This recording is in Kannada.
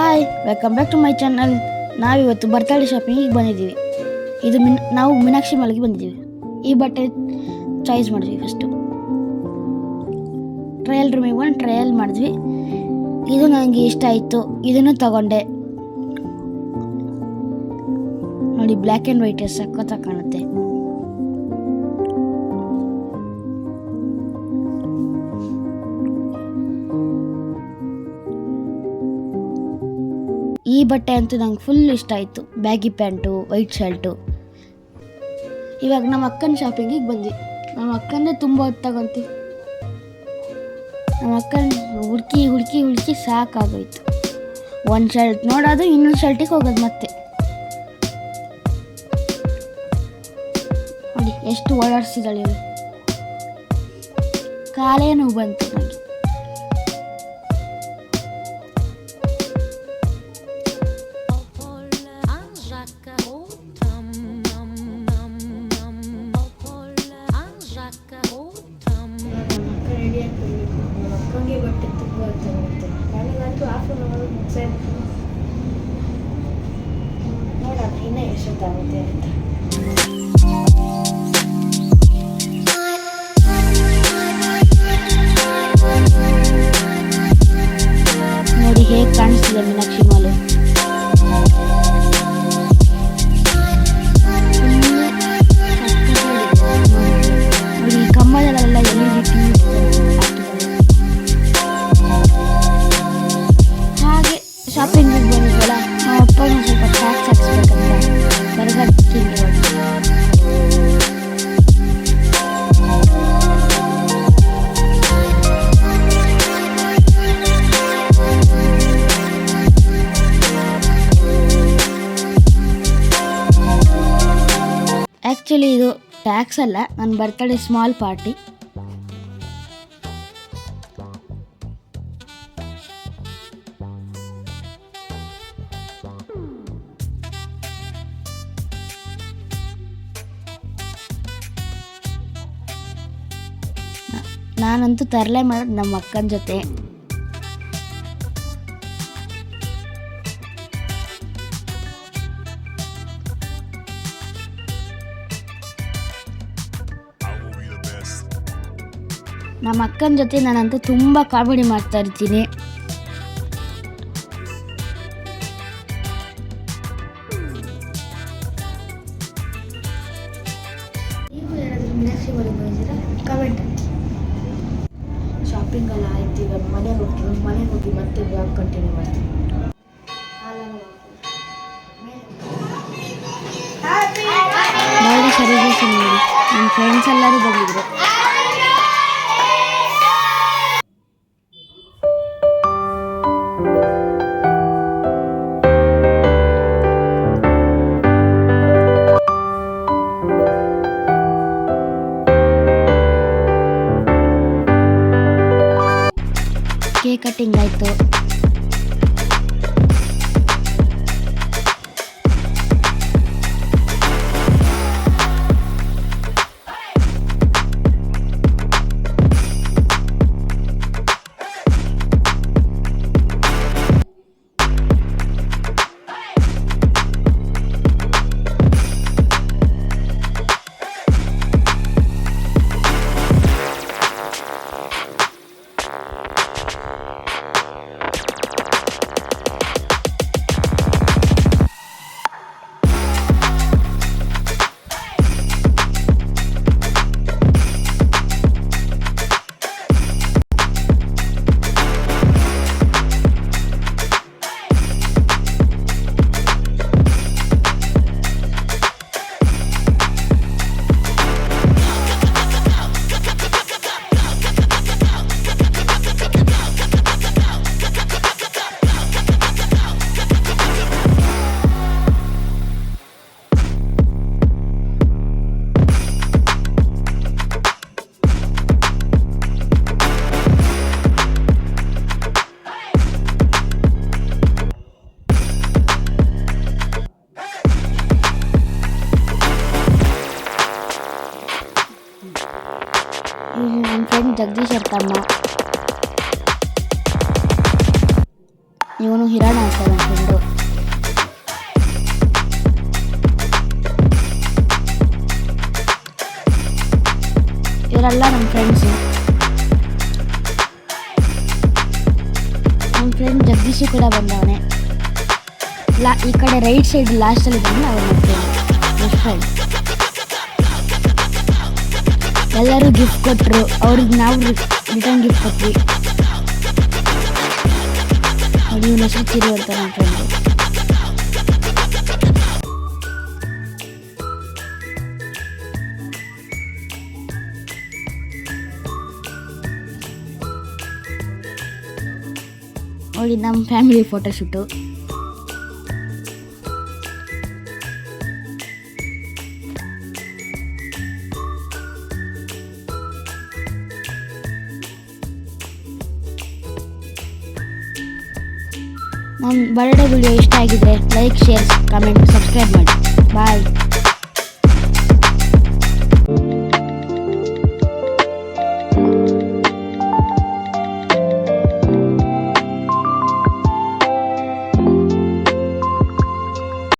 Hi, welcome back to my channel. ನಾವಿವತ್ತು ಬರ್ತಡೇ ಶಾಪಿಂಗಿಗೆ ಬಂದಿದ್ದೀವಿ. ನಾವು ಮೀನಾಕ್ಷಿ ಮಾಲ್ಗೆ ಬಂದಿದ್ದೀವಿ. ಈ ಬಟ್ಟೆ ಚಾಯ್ಸ್ ಮಾಡಿದ್ವಿ. ಫಸ್ಟು ಟ್ರಯಲ್ ರೂಮಿಗೆ ಬಂದು ಟ್ರಯಲ್ ಮಾಡಿದ್ವಿ. ಇದು ನನಗೆ ಇಷ್ಟ ಆಯಿತು, ಇದನ್ನು ತಗೊಂಡೆ. ನೋಡಿ, ಬ್ಲ್ಯಾಕ್ ಆ್ಯಂಡ್ ವೈಟ್ ಸಖತ್ತಾಗಿ ಕಾಣುತ್ತೆ. ಈ ಬಟ್ಟೆ ಅಂತೂ ನಂಗೆ ಫುಲ್ ಇಷ್ಟ ಆಯಿತು. Baggy pant, white shirt. ಇವಾಗ ನಮ್ಮ ಅಕ್ಕನ ಶಾಪಿಂಗಿಗೆ ಬಂದ್ವಿ. ನಮ್ಮ ಅಕ್ಕಂದೇ ತುಂಬ ಹೊತ್ತು ತಗೊಂತೀವಿ. ನಮ್ಮ ಅಕ್ಕನ ಹುಡುಕಿ ಹುಡುಕಿ ಹುಡುಕಿ ಸಾಕಾಗೋಯ್ತು. ಒಂದು ಶರ್ಟ್ ನೋಡೋದು, ಇನ್ನೊಂದು ಶರ್ಟಿಗೆ ಹೋಗೋದು ಮತ್ತೆ. ನೋಡಿ ಎಷ್ಟು ಓಡಾಡಿಸಿದಾಳೆ. ಕಾಲೇ ನೋವು ಬಂತು ನನಗೆ. ಬಟ್ಟೆ ತುಂಬ ನನಗಂತೂ ಹಾಫ್ ಅನ್ ಅವರ್ ಮುಗಿಸೇ ನೋಡೋಣ ಇನ್ನೂ ಎಷ್ಟೊತ್ತಾಗುತ್ತೆ ಅಂತ. ನೋಡಿ ಹೇಗೆ ಕಾಣಿಸ್ತಿದೆ ಮೀನಾಕ್ಷಿ ಮಾಲು. ನೋಡಿ ಕಂಬದಲ್ಲೆಲ್ಲ LED TV ಶಾಪಿಂಗಿಗೆ ಬಂದಿದ್ವಲ್ಲ, ನಮ್ಮ ಅಪ್ಪನ ಸ್ವಲ್ಪ ಟ್ಯಾಕ್ಸ್ ಹಾಕ್ಸ್ಬೇಕಂತ ಬರ್ಗರ್ ತಿಂಡಿ. ಆ್ಯಕ್ಚುಲಿ ಇದು ಟ್ಯಾಕ್ಸ್ ಅಲ್ಲ, ನನ್ನ ಬರ್ತಡೇ ಸ್ಮಾಲ್ ಪಾರ್ಟಿ. ನಾನಂತೂ ತರಲೆ ಮಾಡೋದು ನಮ್ಮ ಅಕ್ಕನ ಜೊತೆ. ನಮ್ಮ ಅಕ್ಕನ ಜೊತೆ ನಾನಂತೂ ತುಂಬ ಕಾಮಿಡಿ ಮಾಡ್ತಾ ಇರ್ತೀನಿ. ನೀವು ಯಾರಾದರೂ ಮೀನಾಕ್ಷಿ ಮಾಲಿಗೆ ಬಂದಿದ್ದೀರಾ? ಕಮೆಂಟ್. ಶಾಪಿಂಗ್ ಎಲ್ಲ ಆಯ್ತು. ಇವಾಗ ಮನೆಗೆ ಹೋಗಿ ಮತ್ತೆ ಬ್ಲಾಗ್ ಕಂಟಿನ್ಯೂ ಮಾಡ್ತೀವಿ. ಬರ್ಡೇ ಸೆಲೆಬ್ರೇಷನ್ ಮಾಡಿ ನಮ್ಮ ಫ್ರೆಂಡ್ಸ್ ಎಲ್ಲರೂ ಬಂದಿದ್ರು. ಕೇಕ್ ಕಟ್ಟಿಂಗ್ ಆಯಿತು. ನನ್ನ ಫ್ರೆಂಡ್ ಜಗದೀಶ್ ತಮ್ಮ, ಇವನು ಹಿರಾ ಬರೋಣ ಅಂತ ನನ್ನ ಫ್ರೆಂಡು. ಇವರೆಲ್ಲ ನಮ್ಮ ಫ್ರೆಂಡ್ಸು. ನಮ್ಮ ಫ್ರೆಂಡ್ ಜಗದೀಶು ಕೂಡ ಬಂದವನೆ. ಈ ಕಡೆ ರೈಟ್ ಸೈಡ್ ಲಾಸ್ಟಲ್ಲಿ ಬಂದು ಅವ್ರ ನನ್ನ ಫ್ರೆಂಡ್. ಎಲ್ಲರೂ ಗಿಫ್ಟ್ ಕೊಟ್ಟರು, ಅವ್ರಿಗೆ ನಾವು ರಿಟರ್ನ್ ಗಿಫ್ಟ್ ಕೊಟ್ವಿ. ನೀವು ಹೆಸರು ಅಂತ ನನ್ನ ಫ್ರೆಂಡು. ನೋಡಿ ನಮ್ಮ ಫ್ಯಾಮಿಲಿ ಫೋಟೋಶೂಟು. ನನ್ನ ಬರ್ಡೇ ವಿಡಿಯೋ ಇಷ್ಟ ಆಗಿದ್ರೆ ಲೈಕ್, ಶೇರ್, ಕಮೆಂಟ್, ಸಬ್ಸ್ಕ್ರೈಬ್ ಮಾಡಿ.